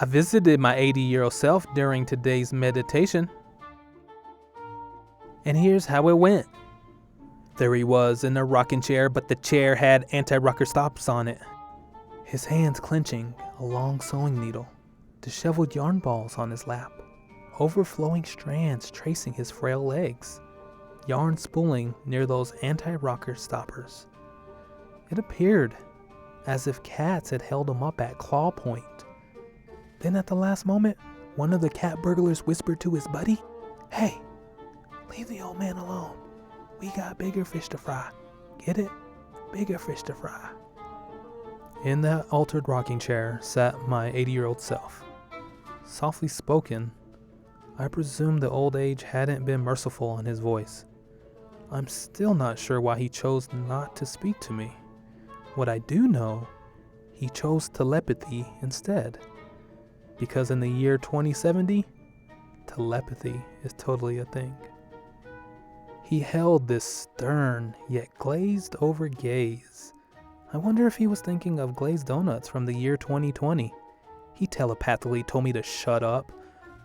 I visited my 80-year-old self during today's meditation. And here's how it went. There he was in a rocking chair, but the chair had anti-rocker stops on it. His hands clenching a long sewing needle, disheveled yarn balls on his lap, overflowing strands tracing his frail legs, yarn spooling near those anti-rocker stoppers. It appeared as if cats had held him up at claw point. Then at the last moment, one of the cat burglars whispered to his buddy, "Hey, leave the old man alone. We got bigger fish to fry. Get it? Bigger fish to fry." In that altered rocking chair sat my 80-year-old self. Softly spoken, I presume the old age hadn't been merciful on his voice. I'm still not sure why he chose not to speak to me. What I do know, he chose telepathy instead. Because in the year 2070, telepathy is totally a thing. He held this stern yet glazed over gaze. I wonder if he was thinking of glazed donuts from the year 2020. He telepathically told me to shut up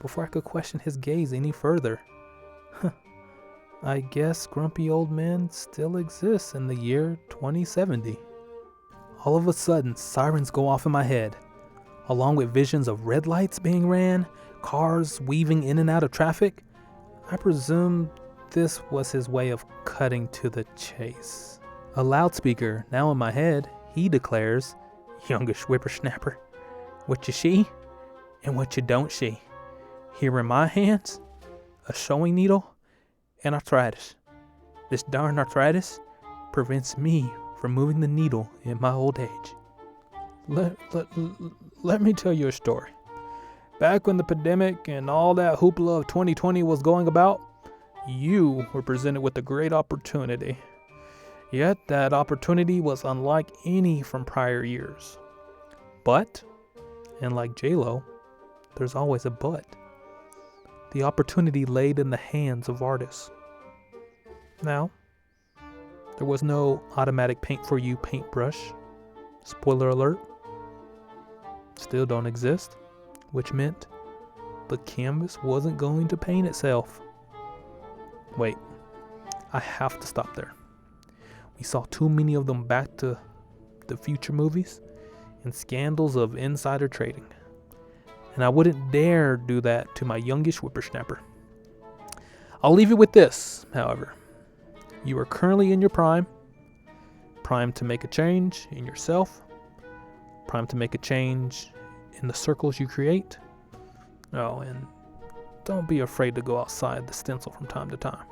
before I could question his gaze any further. I guess grumpy old men still exist in the year 2070. All of a sudden, sirens go off in my head, along with visions of red lights being ran, cars weaving in and out of traffic. I presume this was his way of cutting to the chase. A loudspeaker now in my head, he declares, "Youngish whippersnapper, what you see and what you don't see. Here in my hands, a sewing needle and arthritis. This darn arthritis prevents me from moving the needle in my old age. Let me tell you a story. Back when the pandemic and all that hoopla of 2020 was going about, you were presented with a great opportunity. Yet that opportunity was unlike any from prior years. But, and like J-Lo, there's always a but. The opportunity laid in the hands of artists. Now, there was no automatic paint for you paintbrush. Spoiler alert. Still don't exist, which meant the canvas wasn't going to paint itself. Wait, I have to stop there. We saw too many of them Back to the Future movies and scandals of insider trading. And I wouldn't dare do that to my youngish whippersnapper. I'll leave it with this, however. You are currently in your prime to make a change in yourself, prime to make a change in the circles you create. Oh, and don't be afraid to go outside the stencil from time to time.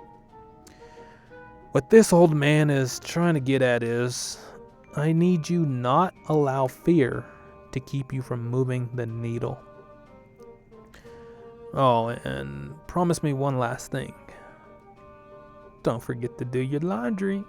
What this old man is trying to get at is, I need you not allow fear to keep you from moving the needle. Oh, and promise me one last thing. Don't forget to do your laundry.